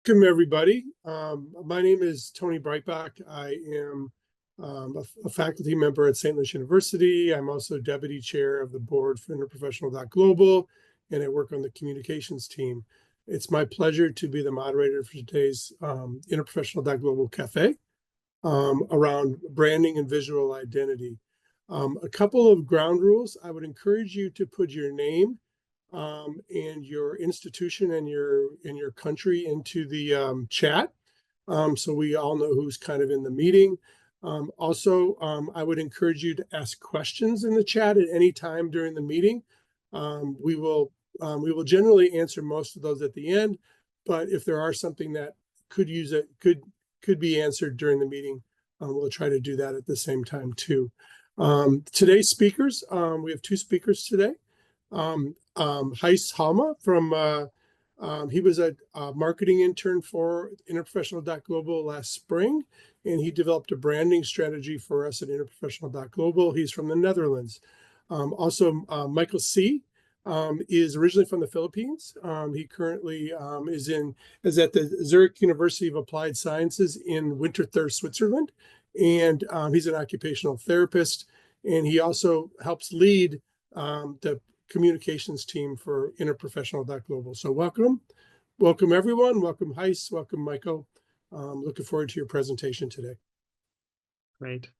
Welcome, everybody. My name is Tony Breitbach. I am a faculty member at St. Louis University. I'm also deputy chair of the board for Interprofessional.Global, and I work on the communications team. It's my pleasure to be the moderator for today's Interprofessional.Global Cafe around branding and visual identity. A couple of ground rules. I would encourage you to put your name and your institution and your country into the chat, so we all know who's kind of in the meeting. Also, I would encourage you to ask questions in the chat at any time during the meeting. We will generally answer most of those at the end, but if there are something that could be answered during the meeting, we'll try to do that at the same time too. Today's speakers, we have two speakers today. Gijs Halma he was a marketing intern for Interprofessional.Global last spring, and he developed a branding strategy for us at Interprofessional.Global. He's from the Netherlands. Also, Michael C. Is originally from the Philippines. He currently is at the Zurich University of Applied Sciences in Winterthur, Switzerland, and he's an occupational therapist, and he also helps lead the communications team for Interprofessional.Global. So welcome everyone. Welcome Gijs, welcome Michael. Looking forward to your presentation today. Great.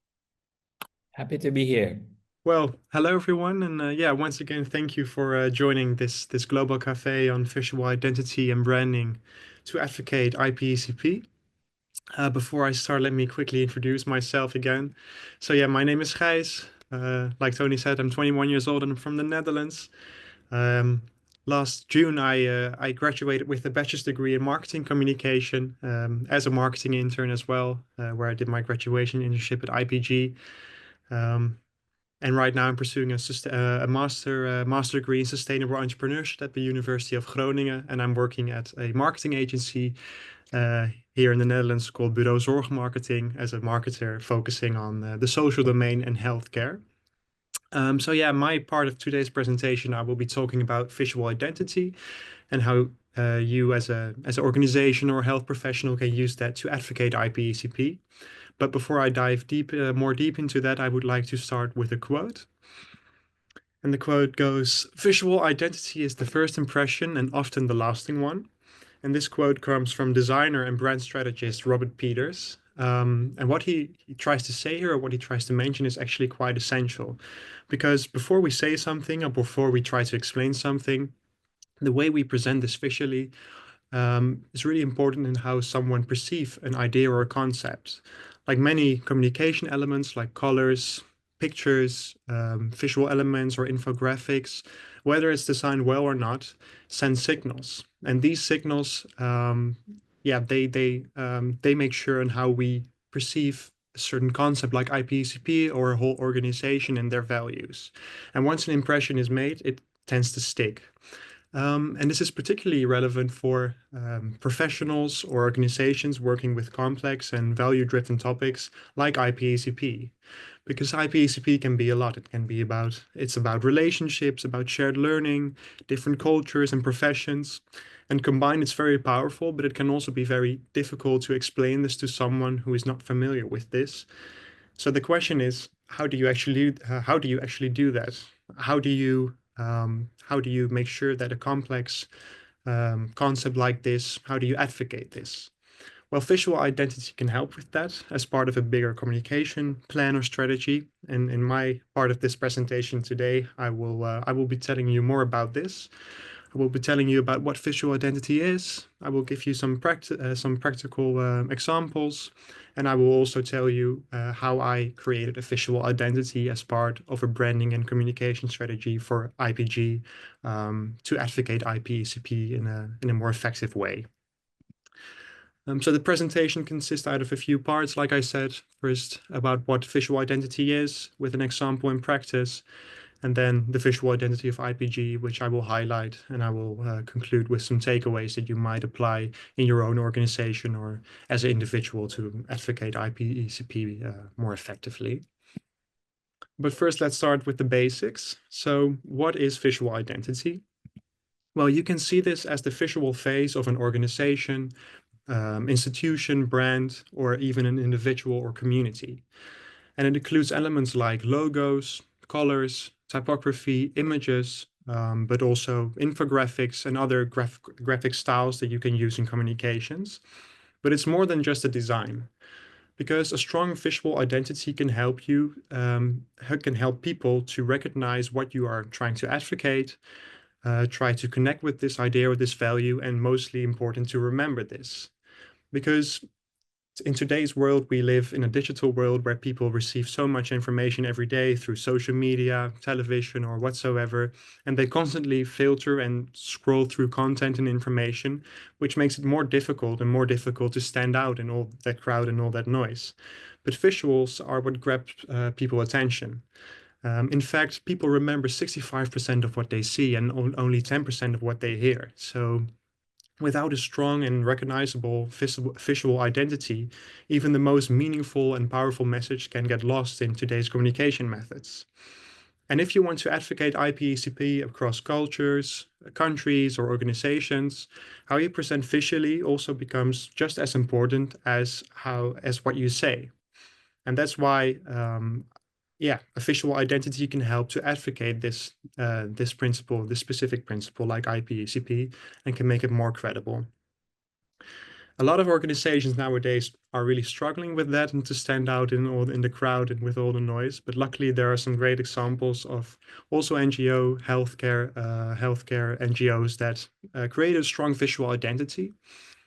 Happy to be here. Well, hello everyone, and yeah, once again, thank you for joining this global cafe on visual identity and branding to advocate IP.ECP. Before I start, let me quickly introduce myself again. So yeah, my name is Gijs. Like Tony said, I'm 21 years old and I'm from the Netherlands. Last June, I graduated with a bachelor's degree in marketing communication as a marketing intern as well, where I did my graduation internship at IPG. And right now I'm pursuing a master degree in sustainable entrepreneurship at the University of Groningen, and I'm working at a marketing agency here in the Netherlands called Bureau Zorgmarketing as a marketer focusing on the social domain and healthcare. So yeah, my part of today's presentation, I will be talking about visual identity and how you as an organization or health professional can use that to advocate IP.ECP. But before I dive more deep into that, I would like to start with a quote. And the quote goes, "Visual identity is the first impression and often the lasting one." And this quote comes from designer and brand strategist Robert Peters. And what he tries to say here, or what he tries to mention, is actually quite essential. Because before we say something or before we try to explain something, the way we present this visually is really important in how someone perceives an idea or a concept. Like many communication elements like colors, pictures, visual elements or infographics, whether it's designed well or not, send signals. And these signals, they make sure on how we perceive a certain concept like IP.ECP or a whole organization and their values. And once an impression is made, it tends to stick. And this is particularly relevant for professionals or organizations working with complex and value-driven topics like IP.ECP. Because IP.ECP can be a lot. It's about relationships, about shared learning, different cultures and professions. And combined, it's very powerful, but it can also be very difficult to explain this to someone who is not familiar with this. So the question is, how do you actually do that? How do you make sure that a complex concept like this, how do you advocate this? Well, visual identity can help with that as part of a bigger communication plan or strategy. And in my part of this presentation today, I will be telling you more about this. I will be telling you about what visual identity is. I will give you some practical examples. And I will also tell you how I created a visual identity as part of a branding and communication strategy for IPG to advocate IP.ECP in a more effective way. So the presentation consists out of a few parts, like I said, first about what visual identity is with an example in practice, and then the visual identity of IPG, which I will highlight, and I will conclude with some takeaways that you might apply in your own organization or as an individual to advocate IP.ECP more effectively. But first, let's start with the basics. So what is visual identity? Well, you can see this as the visual face of an organization, institution, brand, or even an individual or community. And it includes elements like logos, colors, typography, images, but also infographics and other graphic styles that you can use in communications. But it's more than just a design, because a strong visual identity can help you, can help people to recognize what you are trying to advocate, try to connect with this idea or this value, and mostly important to remember this. Because in today's world, we live in a digital world where people receive so much information every day through social media, television, or whatsoever, and they constantly filter and scroll through content and information, which makes it more difficult to stand out in all that crowd and all that noise. But visuals are what grab people's attention. In fact, people remember 65% of what they see and only 10% of what they hear. So without a strong and recognizable visual identity, even the most meaningful and powerful message can get lost in today's communication methods. And if you want to advocate IP/ECP across cultures, countries, or organizations, how you present visually also becomes just as important as what you say. And that's why a visual identity can help to advocate this principle, this specific principle like IP/ECP, and can make it more credible. A lot of organizations nowadays are really struggling with that and to stand out in the crowd and with all the noise. But luckily, there are some great examples of also healthcare NGOs that create a strong visual identity.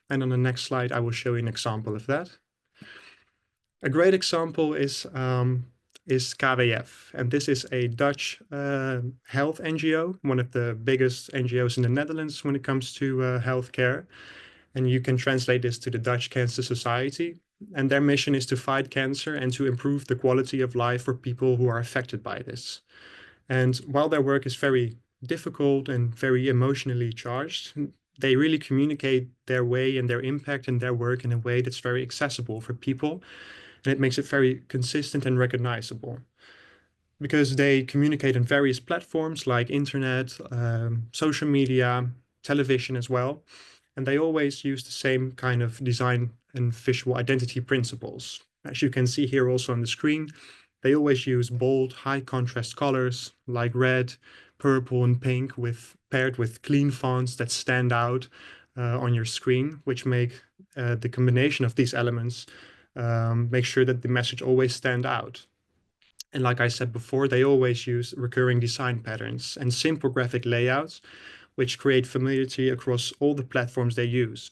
And on the next slide, I will show you an example of that. A great example is KWF, and this is a Dutch health NGO, one of the biggest NGOs in the Netherlands when it comes to healthcare. And you can translate this to the Dutch Cancer Society. And their mission is to fight cancer and to improve the quality of life for people who are affected by this. And while their work is very difficult and very emotionally charged, they really communicate their way and their impact and their work in a way that's very accessible for people. And it makes it very consistent and recognizable, because they communicate on various platforms like internet, social media, television as well. And they always use the same kind of design and visual identity principles. As you can see here also on the screen, they always use bold, high contrast colors like red, purple, and pink paired with clean fonts that stand out on your screen, which make the combination of these elements make sure that the message always stand out. And like I said before, they always use recurring design patterns and simple graphic layouts, which create familiarity across all the platforms they use.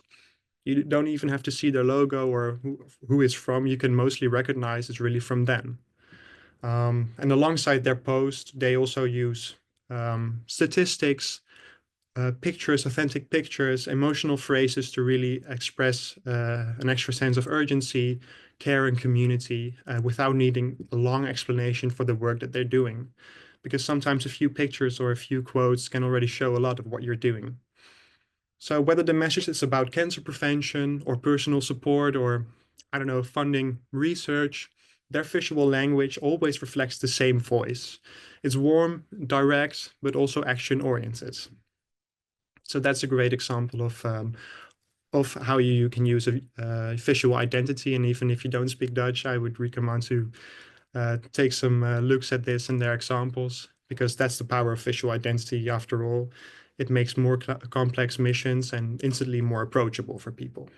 You don't even have to see their logo or who it's from. You can mostly recognize it's really from them. And alongside their post, they also use statistics, pictures, authentic pictures, emotional phrases to really express an extra sense of urgency, care, and community without needing a long explanation for the work that they're doing. Because sometimes a few pictures or a few quotes can already show a lot of what you're doing. So whether the message is about cancer prevention or personal support or, I don't know, funding research, their visual language always reflects the same voice. It's warm, direct, but also action-oriented. So that's a great example of how you can use a visual identity. And even if you don't speak Dutch, I would recommend to take some looks at this and their examples, because that's the power of visual identity after all. It makes more complex missions and instantly more approachable for people.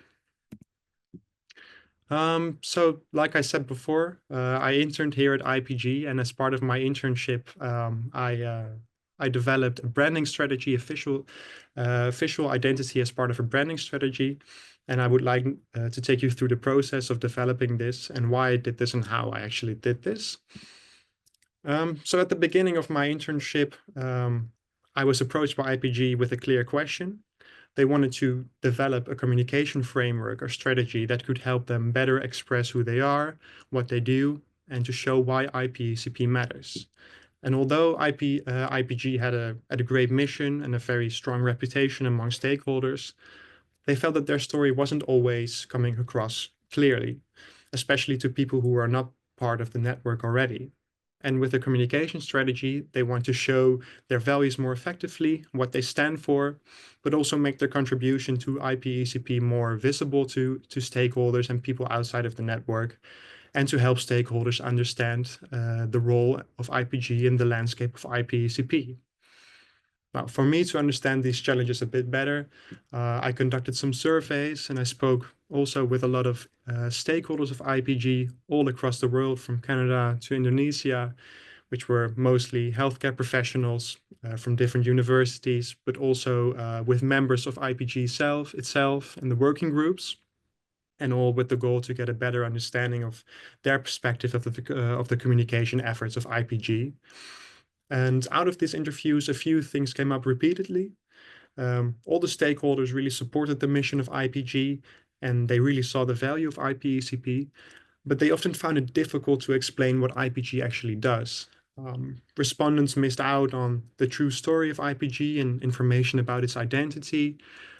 So like I said before, I interned here at IPG, and as part of my internship, I developed a branding strategy, a visual identity as part of a branding strategy. And I would like to take you through the process of developing this and why I did this and how I actually did this. So at the beginning of my internship, I was approached by IPG with a clear question. They wanted to develop a communication framework or strategy that could help them better express who they are, what they do, and to show why IP/ECP matters. And although IPG had a great mission and a very strong reputation among stakeholders, they felt that their story wasn't always coming across clearly, especially to people who are not part of the network already. And with the communication strategy, they want to show their values more effectively, what they stand for, but also make their contribution to IP-ECP more visible to stakeholders and people outside of the network, and to help stakeholders understand the role of IPG in the landscape of IP-ECP. Now, for me to understand these challenges a bit better, I conducted some surveys, and I spoke also with a lot of stakeholders of IPG all across the world, from Canada to Indonesia, which were mostly healthcare professionals from different universities, but also with members of IPG itself and the working groups, and all with the goal to get a better understanding of their perspective of the communication efforts of IPG. And out of these interviews, a few things came up repeatedly. All the stakeholders really supported the mission of IPG, and they really saw the value of IP-ECP, but they often found it difficult to explain what IPG actually does. Respondents missed out on the true story of IPG and information about its identity.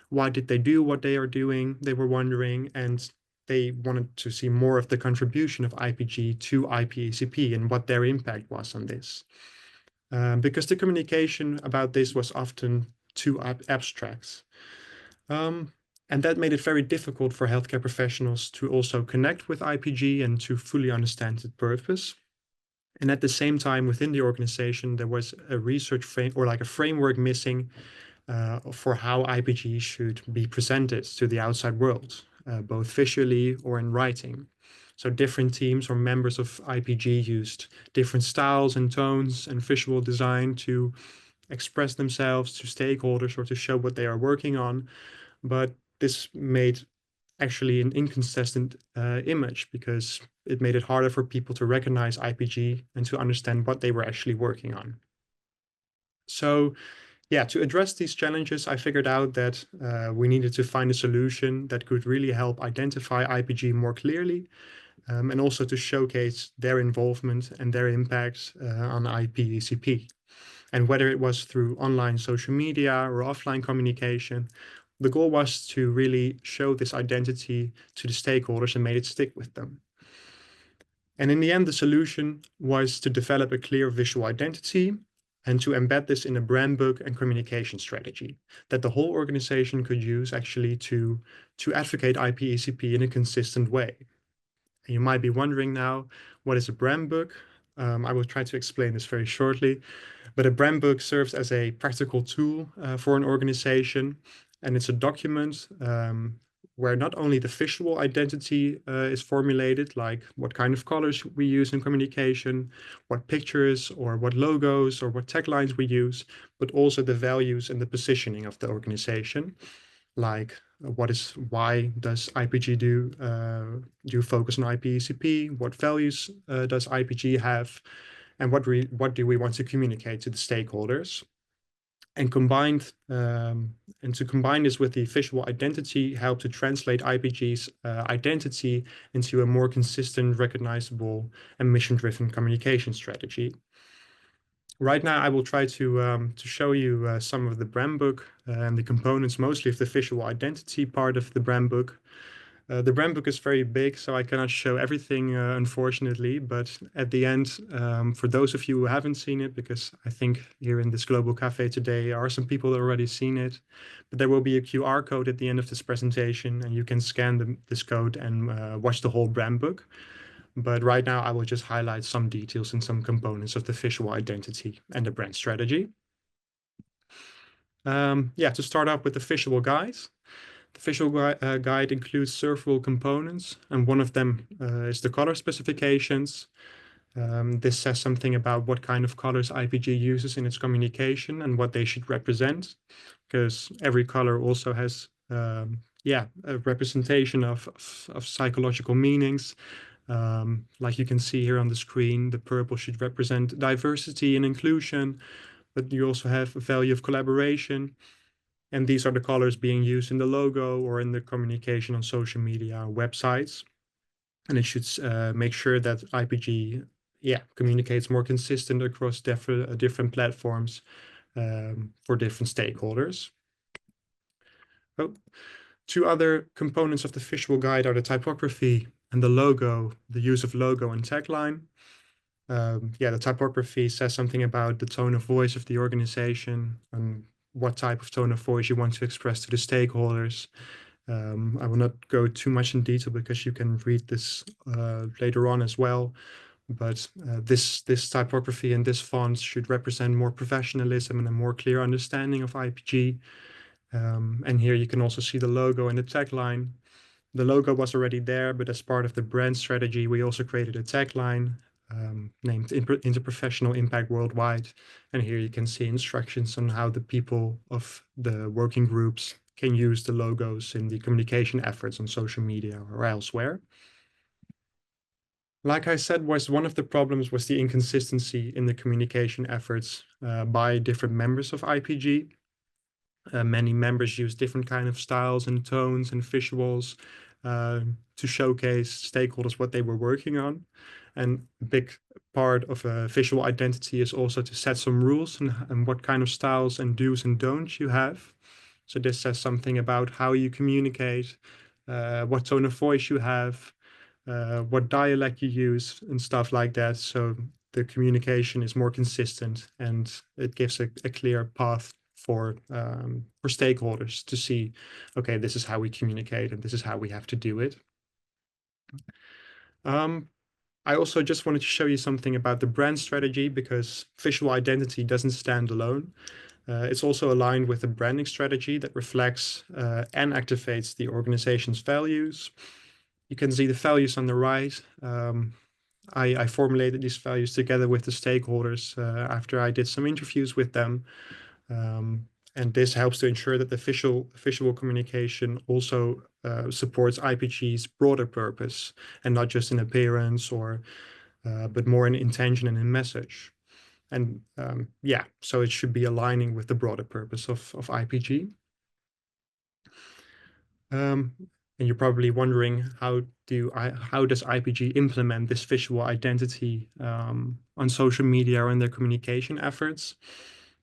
Why did they do what they are doing? They were wondering, and they wanted to see more of the contribution of IPG to IP-ECP and what their impact was on this. Because the communication about this was often too abstract. And that made it very difficult for healthcare professionals to also connect with IPG and to fully understand its purpose. And at the same time, within the organization, there was a research framework missing for how IPG should be presented to the outside world, both visually or in writing. So different teams or members of IPG used different styles and tones and visual design to express themselves to stakeholders or to show what they are working on. But this made actually an inconsistent image, because it made it harder for people to recognize IPG and to understand what they were actually working on. So yeah, to address these challenges, I figured out that we needed to find a solution that could really help identify IPG more clearly, and also to showcase their involvement and their impact on IP-ECP. And whether it was through online social media or offline communication, the goal was to really show this identity to the stakeholders and made it stick with them. And in the end, the solution was to develop a clear visual identity and to embed this in a brand book and communication strategy that the whole organization could use actually to advocate IP-ECP in a consistent way. And you might be wondering now, what is a brand book? I will try to explain this very shortly, but a brand book serves as a practical tool for an organization, and it's a document where not only the visual identity is formulated, like what kind of colors we use in communication, what pictures or what logos or what taglines we use, but also the values and the positioning of the organization, like why does IPG do focus on IP-ECP? What values does IPG have? And what do we want to communicate to the stakeholders? And to combine this with the visual identity help to translate IPG's identity into a more consistent, recognizable, and mission-driven communication strategy. Right now, I will try to show you some of the brand book and the components, mostly of the visual identity part of the brand book. The brand book is very big, so I cannot show everything, unfortunately. But at the end, for those of you who haven't seen it, because I think here in this Global Cafe today are some people that already seen it, but there will be a QR code at the end of this presentation, and you can scan this code and watch the whole brand book. But right now, I will just highlight some details and some components of the visual identity and the brand strategy. To start off with the visual guide. The visual guide includes several components, and one of them is the color specifications. This says something about what kind of colors IPG uses in its communication and what they should represent, because every color also has a representation of psychological meanings. Like you can see here on the screen, the purple should represent diversity and inclusion, but you also have a value of collaboration. And these are the colors being used in the logo or in the communication on social media or websites. And it should make sure that IPG communicates more consistent across different platforms for different stakeholders. Two other components of the visual guide are the typography and the logo, the use of logo and tagline. Yeah, the typography says something about the tone of voice of the organization and what type of tone of voice you want to express to the stakeholders. I will not go too much in detail because you can read this later on as well. But this typography and this font should represent more professionalism and a more clear understanding of IPG. And here you can also see the logo and the tagline. The logo was already there, but as part of the brand strategy, we also created a tagline named Interprofessional Impact Worldwide. And here you can see instructions on how the people of the working groups can use the logos in the communication efforts on social media or elsewhere. Like I said, one of the problems was the inconsistency in the communication efforts by different members of IPG. Many members use different kind of styles and tones and visuals to showcase stakeholders what they were working on. And a big part of a visual identity is also to set some rules and what kind of styles and do's and don'ts you have. So this says something about how you communicate, what tone of voice you have, what dialect you use and stuff like that. So the communication is more consistent and it gives a clear path for stakeholders to see, okay, this is how we communicate and this is how we have to do it. I also just wanted to show you something about the brand strategy because visual identity doesn't stand alone. It's also aligned with the branding strategy that reflects and activates the organization's values. You can see the values on the right. I formulated these values together with the stakeholders after I did some interviews with them. And this helps to ensure that the visual communication also supports IPG's broader purpose and not just in appearance or but more in intention and in message. And yeah, so it should be aligning with the broader purpose of IPG. And you're probably wondering how does IPG implement this visual identity on social media or in their communication efforts?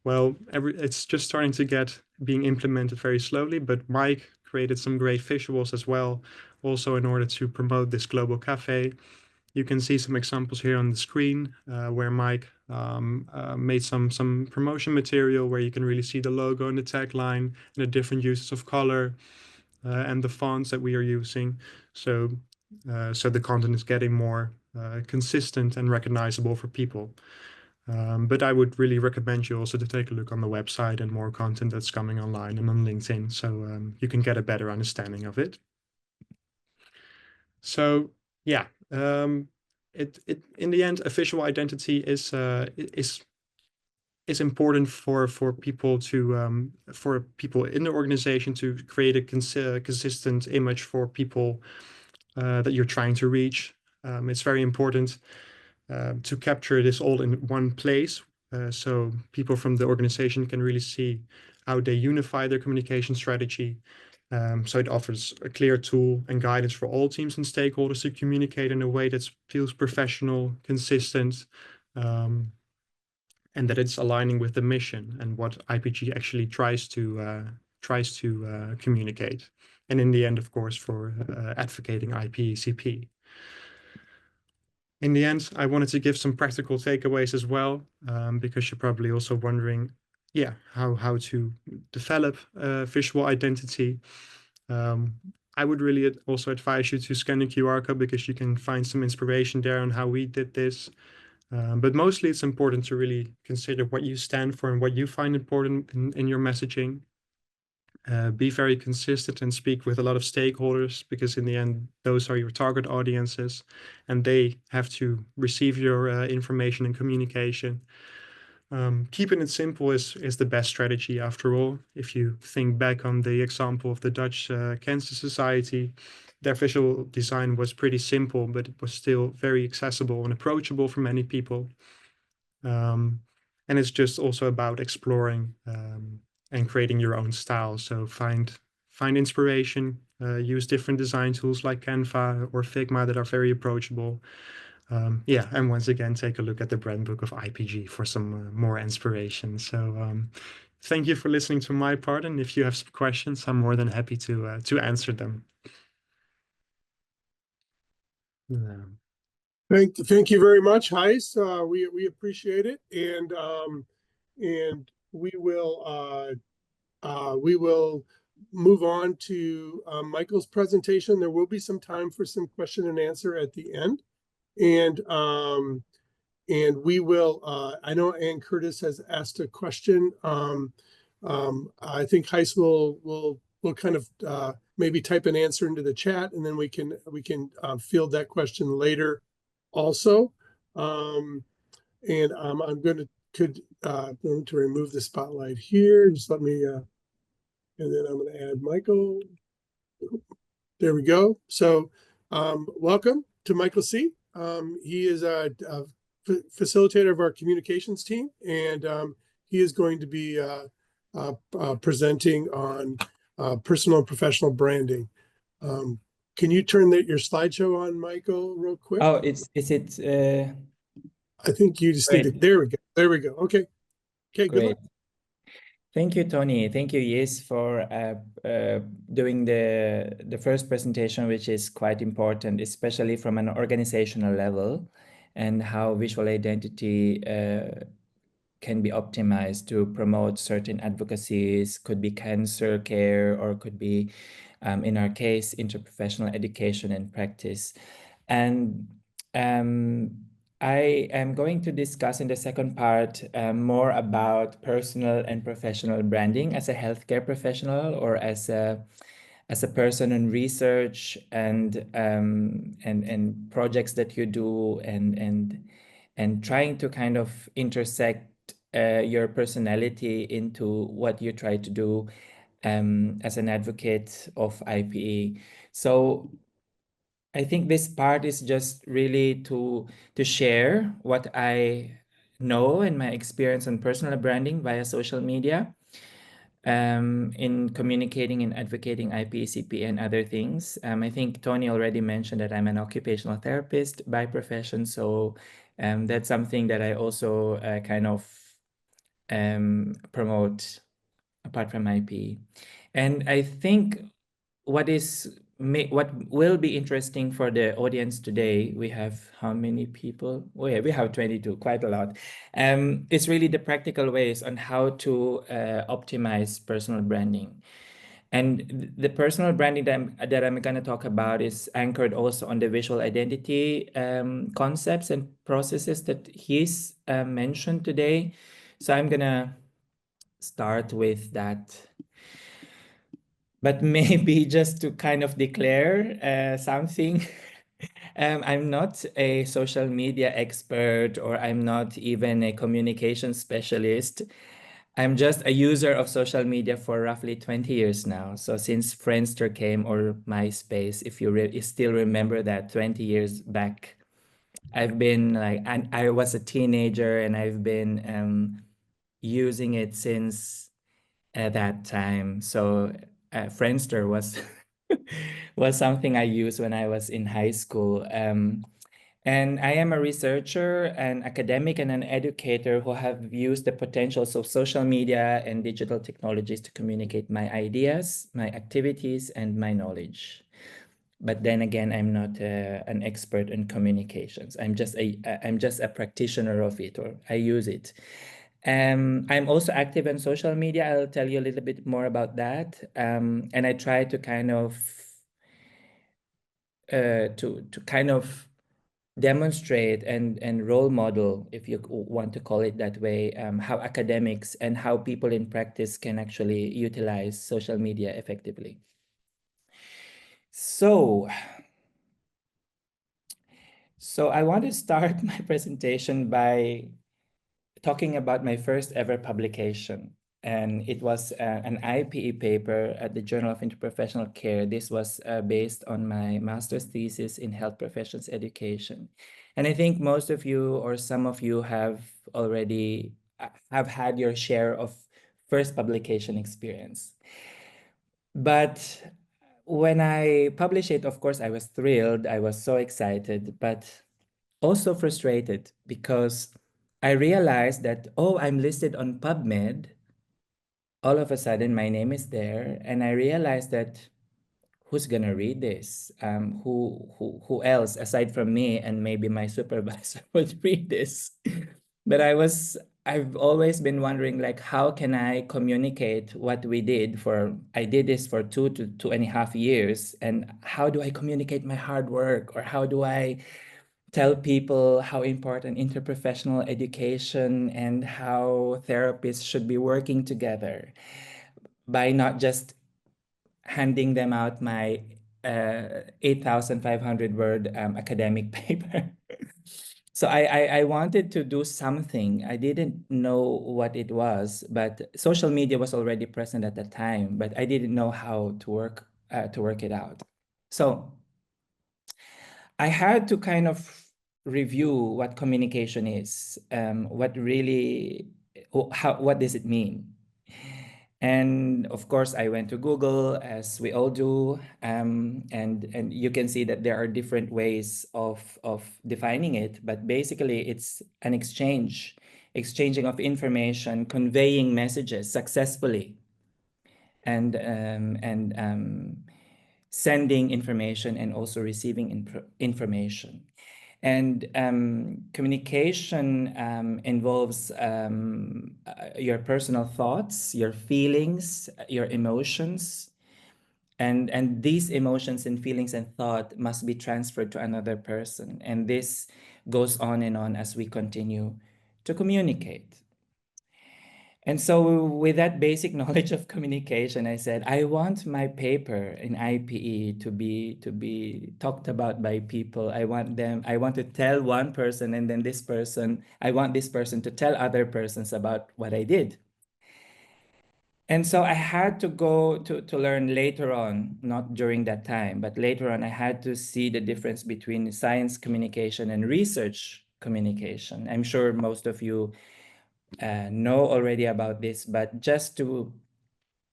Well, it's just starting to being implemented very slowly, but Mike created some great visuals as well, also in order to promote this global cafe. You can see some examples here on the screen where Mike made some promotion material where you can really see the logo and the tagline and the different uses of color and the fonts that we are using. So the content is getting more consistent and recognizable for people. But I would really recommend you also to take a look on the website and more content that's coming online and on LinkedIn, so you can get a better understanding of it. So yeah, in the end, a visual identity is important for people to for people in the organization to create a consistent image for people that you're trying to reach. It's very important to capture this all in one place, so people from the organization can really see how they unify their communication strategy. So it offers a clear tool and guidance for all teams and stakeholders to communicate in a way that feels professional, consistent, and that it's aligning with the mission and what IPG actually tries to communicate. And in the end, of course, for advocating IPCP. In the end, I wanted to give some practical takeaways as well, because you're probably also wondering, yeah, how to develop visual identity. I would really also advise you to scan the QR code because you can find some inspiration there on how we did this. But mostly it's important to really consider what you stand for and what you find important in your messaging. Be very consistent and speak with a lot of stakeholders because in the end, those are your target audiences and they have to receive your information and communication. Keeping it simple is the best strategy after all. If you think back on the example of the Dutch Cancer Society, their visual design was pretty simple, but it was still very accessible and approachable for many people. And it's just also about exploring and creating your own style. So find inspiration, use different design tools like Canva or Figma that are very approachable. Yeah, and once again, take a look at the brand book of IPG for some more inspiration. So thank you for listening to my part. And if you have some questions, I'm more than happy to answer them. Thank you very much, Gijs. We appreciate it, and we will move on to Michael's presentation. There will be some time for some question and answer at the end, and we will. I know Ann Curtis has asked a question. I think Gijs will kind of maybe type an answer into the chat, and then we can field that question later also. I'm going to remove the spotlight here. Just let me, and then I'm going to add Michael. There we go. So welcome to Michael C. He is a facilitator of our communications team, and he is going to be presenting on personal and professional branding. Can you turn your slideshow on, Michael, real quick? Oh, is it? I think you just need to. There we go. There we go. Okay. Okay. Good luck. Thank you, Tony. Thank you, Gijs, for doing the first presentation, which is quite important, especially from an organizational level, and how visual identity can be optimized to promote certain advocacies. Could be cancer care, or could be, in our case, interprofessional education and practice. And I am going to discuss in the second part more about personal and professional branding as a healthcare professional, or as a person in research and projects that you do, and trying to kind of intersect your personality into what you try to do as an advocate of IPE. So I think this part is just really to share what I know and my experience on personal branding via social media, in communicating and advocating IPECP and other things. I think Tony already mentioned that I'm an occupational therapist by profession, so that's something that I also kind of promote apart from IPE. And I think what will be interesting for the audience today, we have how many people? Oh yeah, we have 22, quite a lot. It's really the practical ways on how to optimize personal branding. And the personal branding that I'm going to talk about is anchored also on the visual identity concepts and processes that he's mentioned today. So I'm going to start with that. But maybe just to kind of declare something, I'm not a social media expert, or I'm not even a communication specialist. I'm just a user of social media for roughly 20 years now. So since Friendster came, or MySpace, if you still remember that 20 years back, I've been like, and I was a teenager, and I've been using it since at that time. So Friendster was was something I used when I was in high school. And I am a researcher, an academic, and an educator who have used the potentials of social media and digital technologies to communicate my ideas, my activities, and my knowledge. But then again, I'm not an expert in communications. I'm just a practitioner of it, or I use it. I'm also active on social media. I'll tell you a little bit more about that. And I try to kind of demonstrate and role model, if you want to call it that way, how academics and how people in practice can actually utilize social media effectively. So I want to start my presentation by talking about my first ever publication. And it was an IPE paper at the Journal of Interprofessional Care. This was based on my master's thesis in health professions education. And I think most of you, or some of you, have already have had your share of first publication experience. But when I published it, of course, I was thrilled. I was so excited, but also frustrated, because I realized that, oh, I'm listed on PubMed. All of a sudden, my name is there. And I realized that, who's gonna read this? Who else aside from me and maybe my supervisor would read this? But I've always been wondering, like, how can I communicate what we did I did this for 2 to 2.5 years, and how do I communicate my hard work, or how do I tell people how important interprofessional education and how therapists should be working together by not just handing them out my 8,500 word academic paper. So I wanted to do something. I didn't know what it was, but social media was already present at the time, but I didn't know how to work it out. So I had to kind of review what communication is, what does it mean? And of course, I went to Google, as we all do, and you can see that there are different ways of defining it. But basically, it's an exchanging of information, conveying messages successfully, and sending information and also receiving information. And communication involves your personal thoughts, your feelings, your emotions. And these emotions and feelings and thought must be transferred to another person. And this goes on and on as we continue to communicate. And so with that basic knowledge of communication, I said, I want my paper in IPE to be talked about by people. I want to tell one person, and then I want this person to tell other persons about what I did. And so I had to go to learn later on, not during that time, but later on, I had to see the difference between science communication and research communication. I'm sure most of you know already about this, but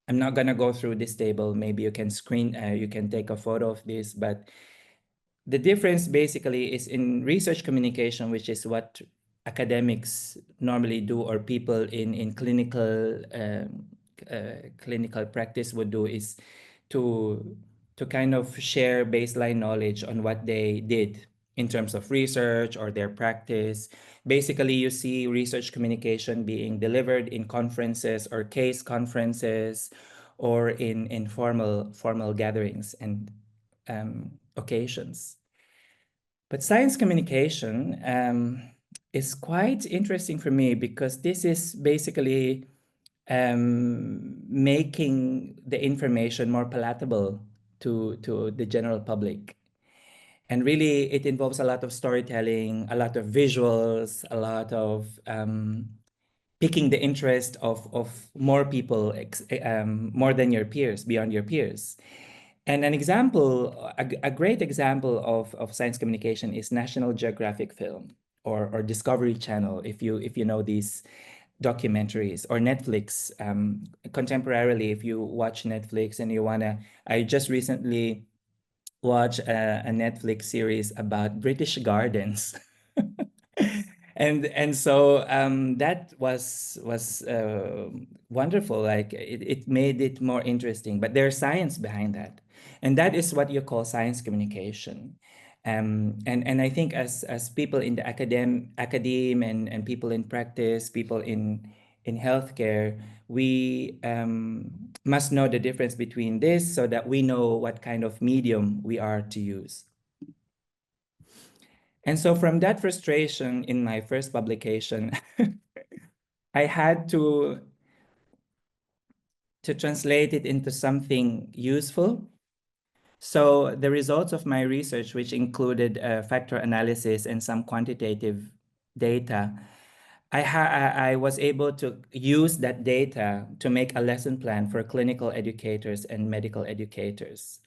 I'm not gonna go through this table. Maybe you can you can take a photo of this, but the difference basically is in research communication, which is what academics normally do, or people in clinical practice would do, is to kind of share baseline knowledge on what they did in terms of research or their practice. Basically, you see research communication being delivered in conferences or case conferences, or in formal gatherings and occasions. But science communication is quite interesting for me, because this is basically making the information more palatable to the general public. And really, it involves a lot of storytelling, a lot of visuals, a lot of piquing the interest of more people, more than your peers, beyond your peers. And a great example of science communication is National Geographic film, or Discovery Channel, if you know these documentaries, or Netflix. Contemporarily, if you watch Netflix and I just recently watched a Netflix series about British gardens. And so that was wonderful. Like, it made it more interesting, but there's science behind that, and that is what you call science communication. And I think as people in the academe and people in practice, people in healthcare, we must know the difference between this, so that we know what kind of medium we are to use. And so from that frustration in my first publication, I had to translate it into something useful. So the results of my research, which included factor analysis and some quantitative data, I was able to use that data to make a lesson plan for clinical educators and medical educators.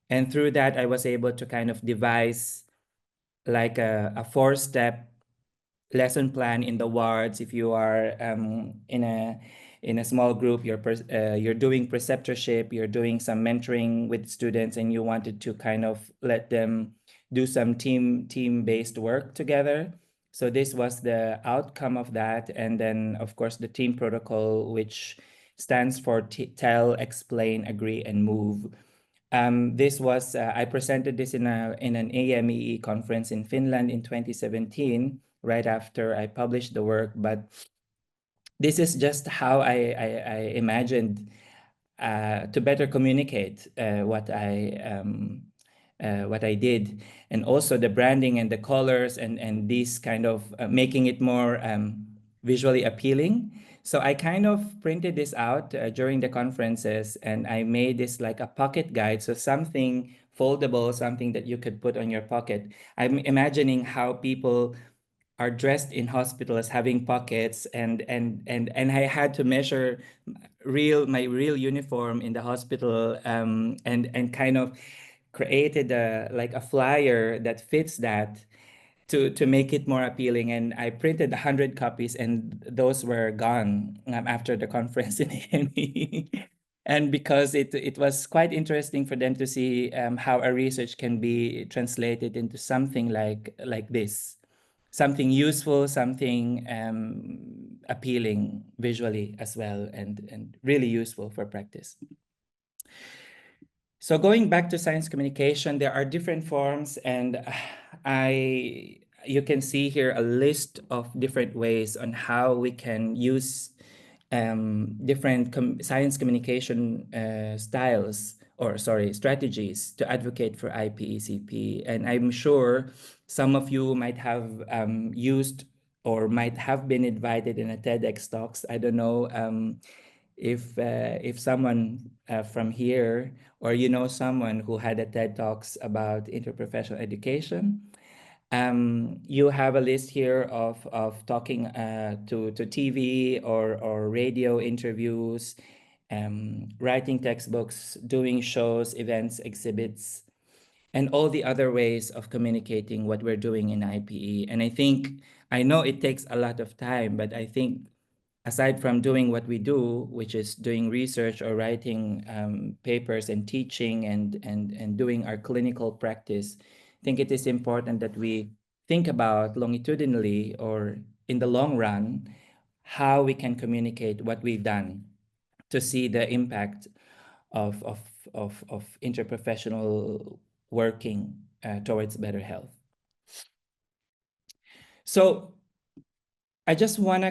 And through that, I was able to kind of devise like a 4-step lesson plan in the wards. If you are in a small group, you're doing preceptorship, you're doing some mentoring with students, and you wanted to kind of let them do some team-based work together. So this was the outcome of that. And then, of course, the team protocol, which stands for tell, explain, agree, and move. This was I presented this in an AMEE conference in Finland in 2017, right after I published the work. But this is just how I imagined to better communicate what I did, and also the branding and the colors and these kind of making it more visually appealing. So I kind of printed this out during the conferences, and I made this like a pocket guide, so something foldable, something that you could put on your pocket. I'm imagining how people are dressed in hospitals having pockets, and I had to measure my real uniform in the hospital, and kind of created like a flyer that fits that to make it more appealing. And I printed 100 copies, and those were gone after the conference in AME. And because it was quite interesting for them to see how a research can be translated into something like this, something useful, something appealing visually as well, and really useful for practice. So going back to science communication, there are different forms, and you can see here a list of different ways on how we can use different science communication strategies to advocate for IPECP. And I'm sure some of you might have used or might have been invited in a TEDx talks. I don't know if someone from here, or someone who had a TED Talks about interprofessional education. You have a list here of talking to TV or radio interviews, writing textbooks, doing shows, events, exhibits, and all the other ways of communicating what we're doing in IPE. And I know it takes a lot of time, but I think aside from doing what we do, which is doing research or writing papers and teaching and doing our clinical practice, I think it is important that we think about longitudinally, or in the long run, how we can communicate what we've done to see the impact of interprofessional working towards better health. So I just wanna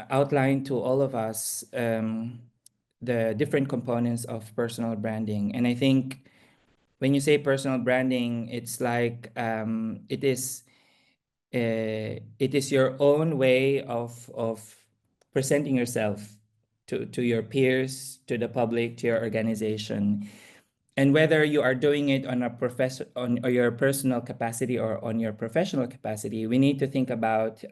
outline to all of us the different components of personal branding. And I think when you say personal branding, it's like it is your own way of presenting yourself to your peers, to the public, to your organization. And whether you are doing it on your personal capacity or on your professional capacity, we need to think about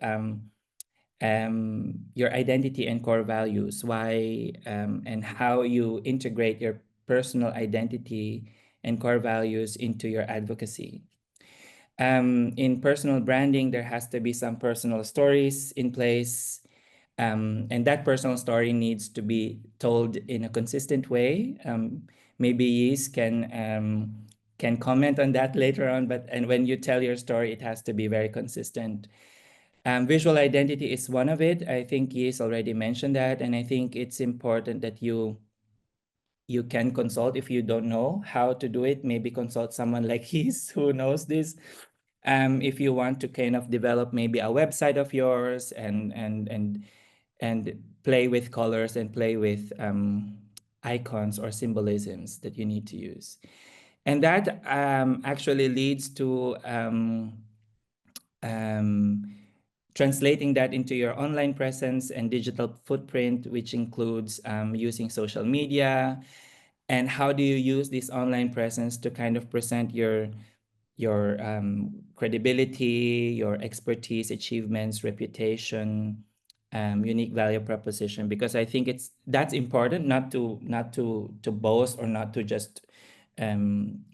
your identity and core values, why and how you integrate your personal identity and core values into your advocacy. In personal branding, there has to be some personal stories in place, and that personal story needs to be told in a consistent way. Maybe Yis can comment on that later on, and when you tell your story, it has to be very consistent. Visual identity is one of it. I think Yis already mentioned that, and I think it's important that you can consult. If you don't know how to do it, maybe consult someone like Yis who knows this. If you want to kind of develop maybe a website of yours and play with colors and play with icons or symbolisms that you need to use. And that actually leads to translating that into your online presence and digital footprint, which includes using social media. And how do you use this online presence to kind of present your credibility, your expertise, achievements, reputation, unique value proposition? Because I think that's important, not to boast or not to just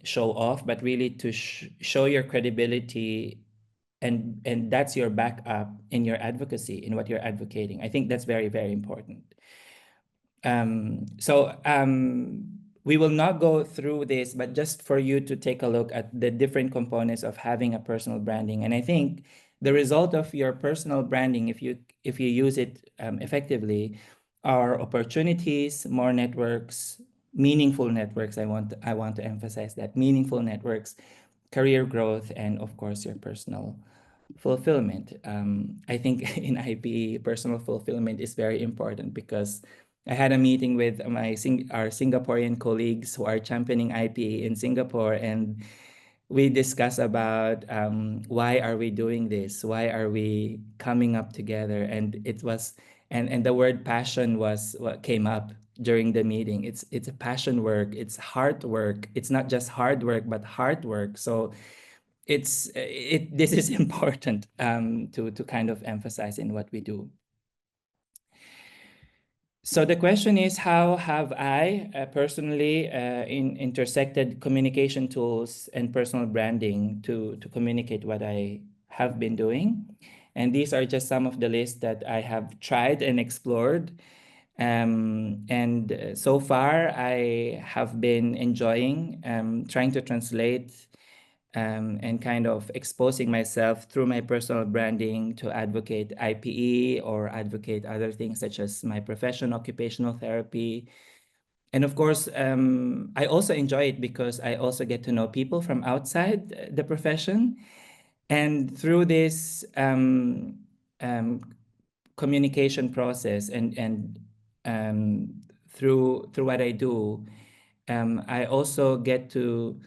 show off, but really to show your credibility, and that's your backup in your advocacy, in what you're advocating. I think that's very, very important. We will not go through this, but just for you to take a look at the different components of having a personal branding. And I think the result of your personal branding, if you use it effectively, are opportunities, more networks, meaningful networks. I want to emphasize that meaningful networks, career growth, and of course your personal fulfillment. I think in IP, personal fulfillment is very important because I had a meeting with our Singaporean colleagues who are championing IP in Singapore, and we discuss about why are we doing this? Why are we coming up together? And it was, and the word passion was what came up during the meeting. It's a passion work. It's hard work. It's not just hard work, but hard work. So this is important to kind of emphasize in what we do. So the question is, how have I personally intersected communication tools and personal branding to communicate what I have been doing? And these are just some of the lists that I have tried and explored. And so far, I have been enjoying trying to translate and kind of exposing myself through my personal branding to advocate IPE or advocate other things such as my profession, occupational therapy. And of course, I also enjoy it because I also get to know people from outside the profession. And through this communication process and through what I do, I also get to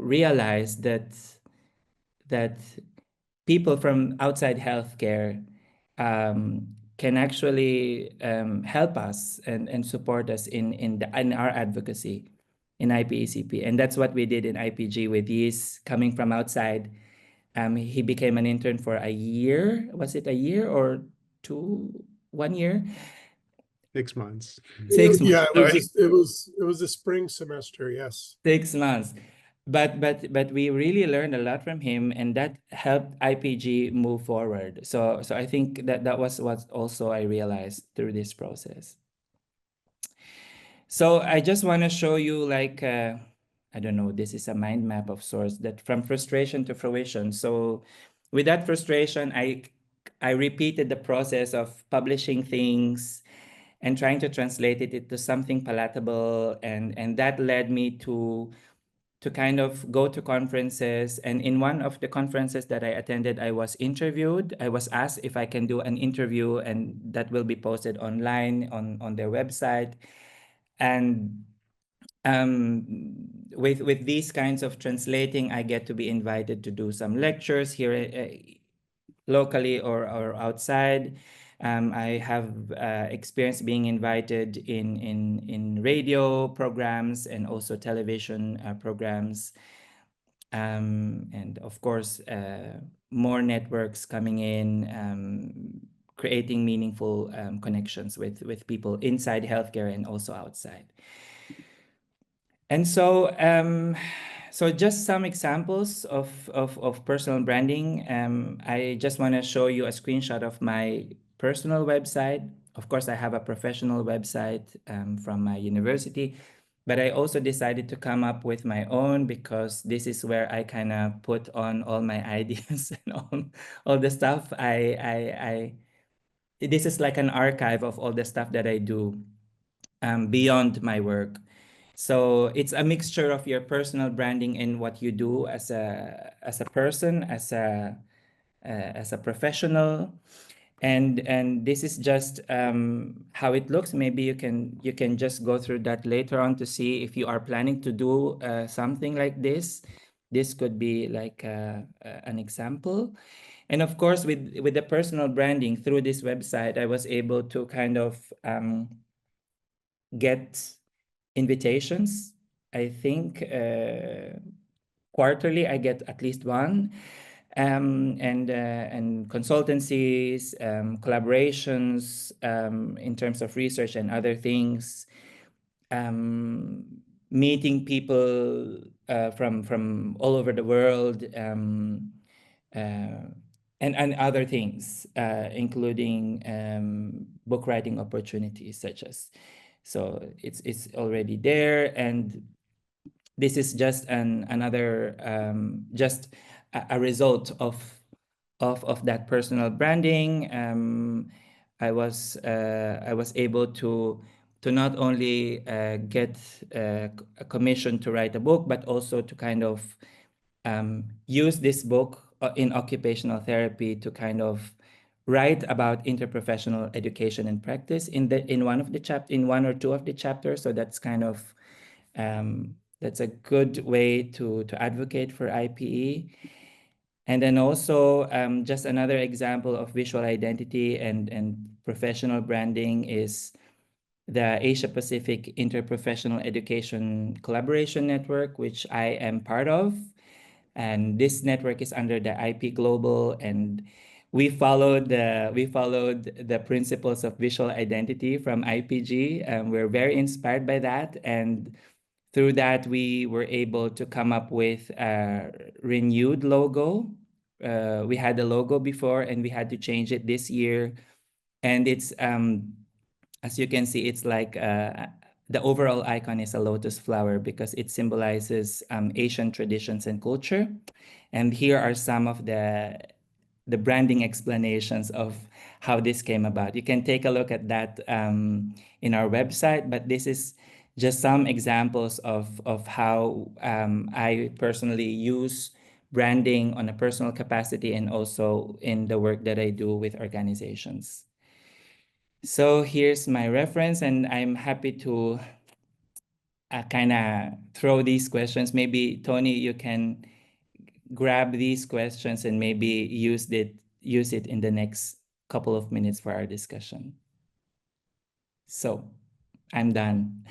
realize that people from outside healthcare can actually help us and support us in our advocacy in IPECP. And that's what we did in IPG with Gijs coming from outside. He became an intern for a year. Was it a year or 1 year? 6 months. 6 months. Yeah, Sorry. it was a spring semester. Yes. 6 months. But we really learned a lot from him, and that helped IPG move forward. So I think that was what also I realized through this process. So I just want to show you like I don't know, this is a mind map of sorts, that from frustration to fruition. So with that frustration, I repeated the process of publishing things and trying to translate it into something palatable, and that led me to kind of go to conferences. And in one of the conferences that I attended, I was interviewed. I was asked if I can do an interview, and that will be posted online on their website. And with these kinds of translating, I get to be invited to do some lectures here locally or outside. I have experience being invited in radio programs and also television programs. And of course, more networks coming in, creating meaningful connections with people inside healthcare and also outside. And so, so just some examples of personal branding. I just want to show you a screenshot of my personal website. Of course, I have a professional website from my university, but I also decided to come up with my own because this is where I kind of put on all my ideas and all the stuff. This is like an archive of all the stuff that I do beyond my work. So it's a mixture of your personal branding and what you do as a person, as a professional, and this is just how it looks. Maybe you can just go through that later on to see if you are planning to do something like this. This could be like an example. And of course, with the personal branding through this website, I was able to kind of get invitations. I think quarterly I get at least one, and consultancies, collaborations in terms of research and other things, meeting people from all over the world, and other things, including book writing opportunities such as. So it's already there, and this is just another just a result of that personal branding. I was able to to not only get a commission to write a book, but also to kind of use this book in occupational therapy to kind of write about interprofessional education and practice in one or two of the chapters. So that's kind of that's a good way to advocate for IPE. And then also just another example of visual identity and professional branding is the Asia Pacific Interprofessional Education Collaboration Network, which I am part of. And this network is under the IP.Global, and we followed the principles of visual identity from IPG. We're very inspired by that, and through that we were able to come up with a renewed logo. We had a logo before, and we had to change it this year, and it's as you can see, it's like the overall icon is a lotus flower because it symbolizes Asian traditions and culture. And here are some of the branding explanations of how this came about. You can take a look at that in our website, but this is just some examples of how I personally use branding on a personal capacity and also in the work that I do with organizations. So here's my reference, and I'm happy to kind of throw these questions. Maybe Tony, you can grab these questions and maybe use it in the next couple of minutes for our discussion. So I'm done.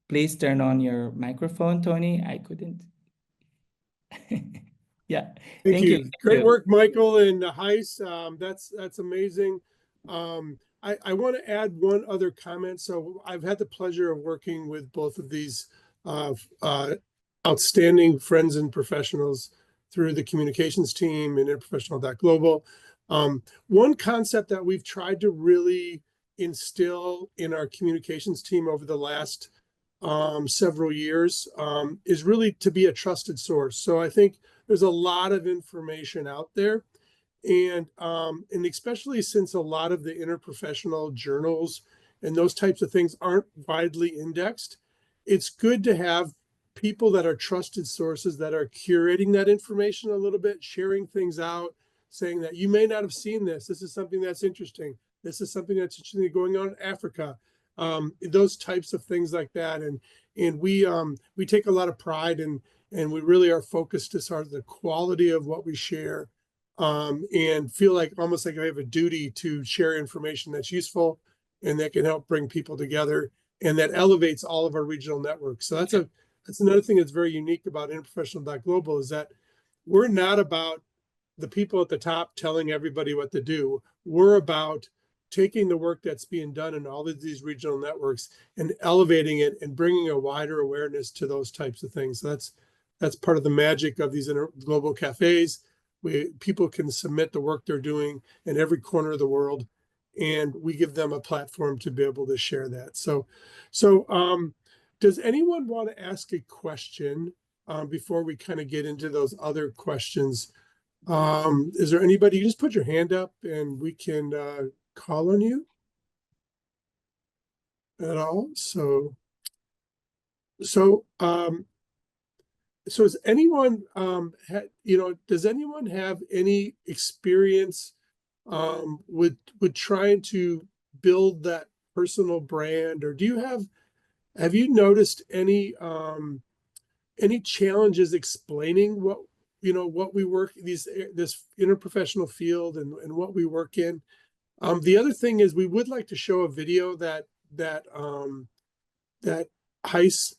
Please turn on your microphone, Tony. I couldn't. Yeah. Thank you. Thank Great you. work, Michael and Gijs. That's amazing. I want to add one other comment. So I've had the pleasure of working with both of these outstanding friends and professionals through the communications team and Interprofessional.Global. One concept that we've tried to really instill in our communications team over the last several years is really to be a trusted source. So I think there's a lot of information out there, and especially since a lot of the interprofessional journals and those types of things aren't widely indexed, it's good to have people that are trusted sources that are curating that information a little bit, sharing things out, saying that you may not have seen this. This is something that's interesting. This is something that's interesting going on in Africa. Those types of things like that, and we take a lot of pride and we really are focused as far as the quality of what we share, and feel like almost like I have a duty to share information that's useful and that can help bring people together and that elevates all of our regional networks. So that's another thing that's very unique about Interprofessional.Global is that we're not about the people at the top telling everybody what to do. We're about taking the work that's being done in all of these regional networks and elevating it and bringing a wider awareness to those types of things. So that's part of the magic of these global cafes. People can submit the work they're doing in every corner of the world, and we give them a platform to be able to share that. So does anyone want to ask a question before we kind of get into those other questions? Is there anybody? You just put your hand up and we can call on you at all. So does anyone does anyone have any experience with trying to build that personal brand, or have you noticed any challenges explaining what we work this interprofessional field and what we work in? The other thing is we would like to show a video that Gijs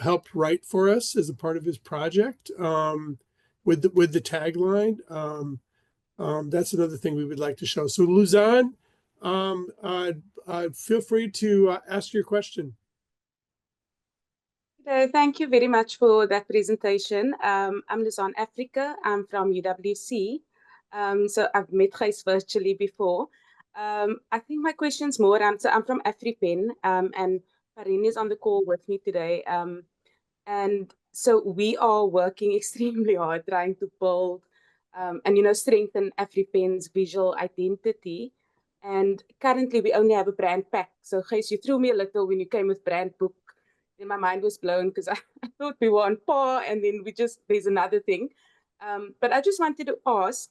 helped write for us as a part of his project with the tagline. That's another thing we would like to show. So Luzanne, feel free to ask your question. Thank you very much for that presentation. I'm Luzanne Africa. I'm from UWC. So I've met Gijs virtually before. I think my question's more, so I'm from AfriPen, and Farin is on the call with me today. And so we are working extremely hard trying to build and strengthen AfriPen's visual identity. And currently we only have a brand pack. So Gijs, you threw me a little when you came with brand book. Then my mind was blown because I thought we were on par, and then there's another thing. But I just wanted to ask,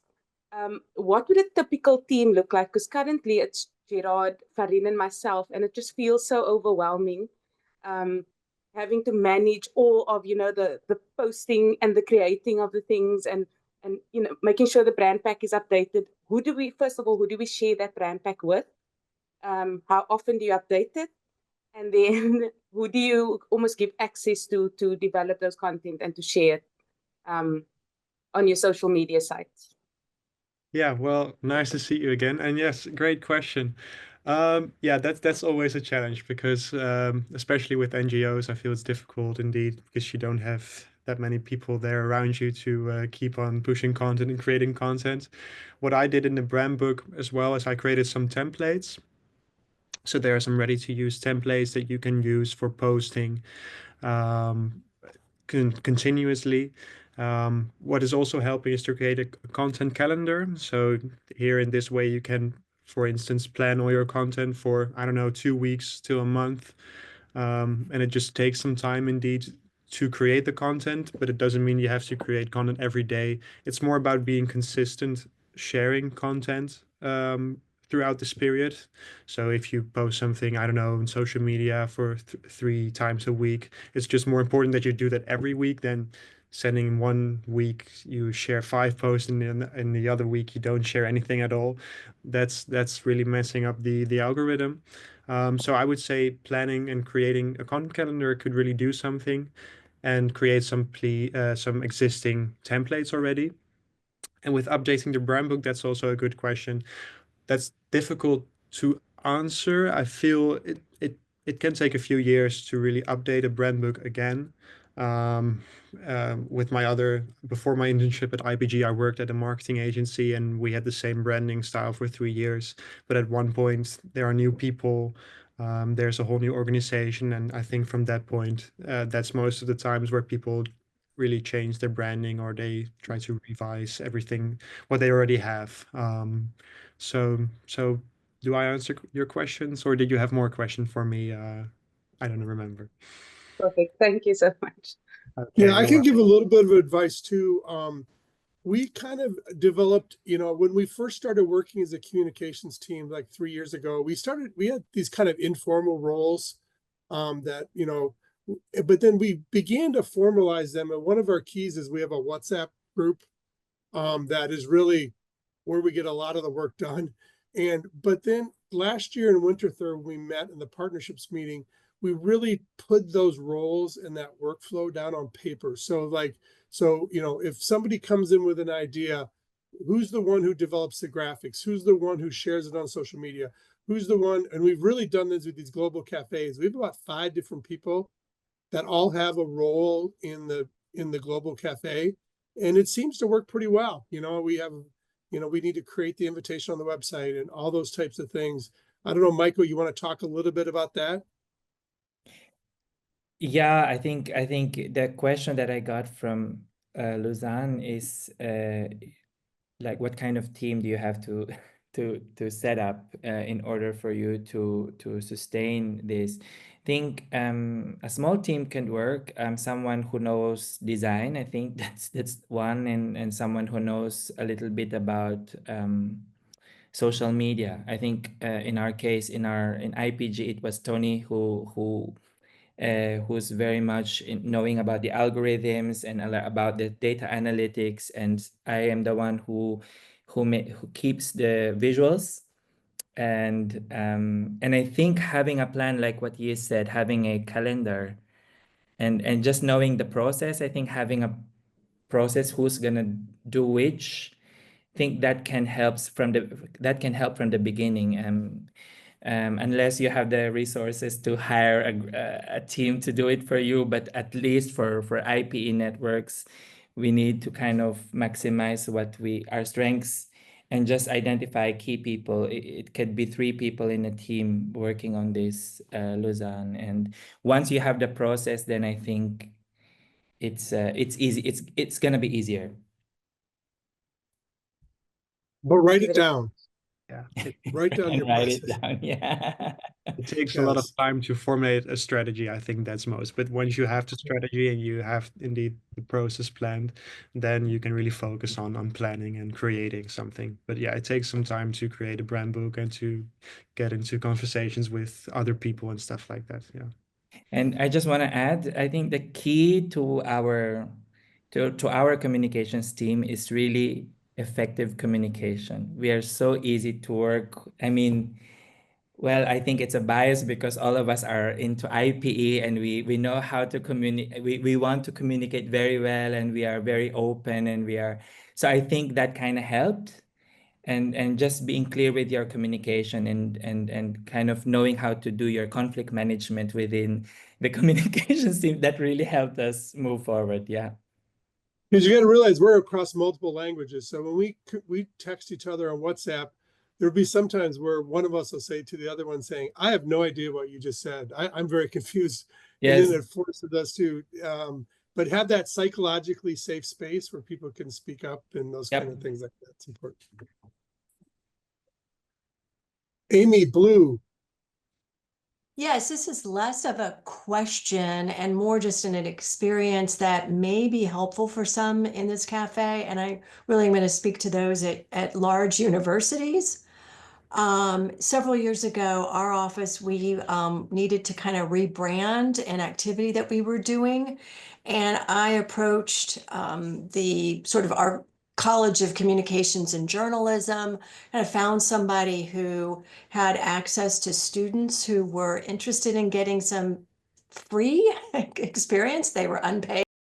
what would a typical team look like? Because currently it's Gerard, Farin, and myself, and it just feels so overwhelming. Having to manage all of, the posting and the creating of the things, and making sure the brand pack is updated. First of all, who do we share that brand pack with? How often do you update it? And then who do you almost give access to develop those content and to share it on your social media sites? Yeah, well, nice to see you again. And yes, great question. Yeah, that's always a challenge because especially with NGOs, I feel it's difficult indeed because you don't have that many people there around you to keep on pushing content and creating content. What I did in the brand book as well is I created some templates. So there are some ready-to-use templates that you can use for posting um, continuously. What is also helping is to create a content calendar. So here in this way, you can, for instance, plan all your content for, I don't know, 2 weeks to a month. And it just takes some time indeed to create the content, but it doesn't mean you have to create content every day. It's more about being consistent, sharing content throughout this period. So if you post something, I don't know, on social media for 3 times a week, it's just more important that you do that every week than sending 1 week you share 5 posts and then in the other week you don't share anything at all. That's really messing up the algorithm. So I would say planning and creating a content calendar could really do something, and create some existing templates already. And with updating the brand book, that's also a good question. That's difficult to answer. I feel it can take a few years to really update a brand book again. Um, before my internship at IPG, I worked at a marketing agency and we had the same branding style for 3 years. But at one point, there are new people, there's a whole new organization. And I think from that point, that's most of the times where people really change their branding or they try to revise everything, what they already have. So do I answer your questions or did you have more questions for me? I don't remember. Perfect. Thank you so much. Okay, Yeah, I you're can give welcome. a little bit of advice too. We kind of developed, when we first started working as a communications team like 3 years ago, we had these kind of informal roles that, but then we began to formalize them. And one of our keys is we have a WhatsApp group that is really where we get a lot of the work done. But then last year in Winterthur, we met in the partnerships meeting, we really put those roles and that workflow down on paper. So if somebody comes in with an idea, who's the one who develops the graphics? Who's the one who shares it on social media? Who's the one? And we've really done this with these global cafes. We have about 5 different people that all have a role in the global cafe, and it seems to work pretty well. We need to create the invitation on the website and all those types of things. I don't know, Michael, you want to talk a little bit about that? Yeah, I think the question that I got from Lausanne is like, what kind of team do you have to to set up in order for you to sustain this? I think a small team can work. Someone who knows design, I think that's one, and someone who knows a little bit about social media. I think in our case, in IPG, it was Tony who's very much knowing about the algorithms and about the data analytics, and I am the one who keeps the visuals. And I think having a plan, like what you said, having a calendar and just knowing the process, I think having a process who's gonna do which, I think that can help from the beginning. Unless you have the resources to hire a team to do it for you, but at least for IPE networks, we need to kind of maximize our strengths and just identify key people. It could be 3 people in a team working on this, Lausanne. And once you have the process, then I think it's easy. It's gonna be easier. But write it down. Yeah, Write down And your write it process. down. Yeah. it takes a lot of Yes. time to formulate a strategy. I think that's most. But once you have the strategy and you have indeed the process planned, then you can really focus on planning and creating something. But yeah, it takes some time to create a brand book and to get into conversations with other people and stuff like that. Yeah. And I just want to add, I think the key to our communications team is really effective communication. We are so easy to work. I mean, well, I think it's a bias because all of us are into IPE and we know how to communicate. We want to communicate very well and we are very open and so I think that kind of helped. And just being clear with your communication and kind of knowing how to do your conflict management within the communications team, that really helped us move forward. Yeah. Because you got to realize we're across multiple languages. So when we text each other on WhatsApp, there'll be sometimes where one of us will say to the other one saying, I have no idea what you just said. I'm very confused. And Yes. then it forces us to, but have that psychologically safe space where people can speak up and those Yep. kind of things like that. It's important. Amy Blue. Yes, this is less of a question and more just an experience that may be helpful for some in this cafe. And I really am going to speak to those at large universities. Several years ago, our office, we needed to kind of rebrand an activity that we were doing. And I approached the sort of our College of Communications and Journalism, and I found somebody who had access to students who were interested in getting some free experience. They were unpaid.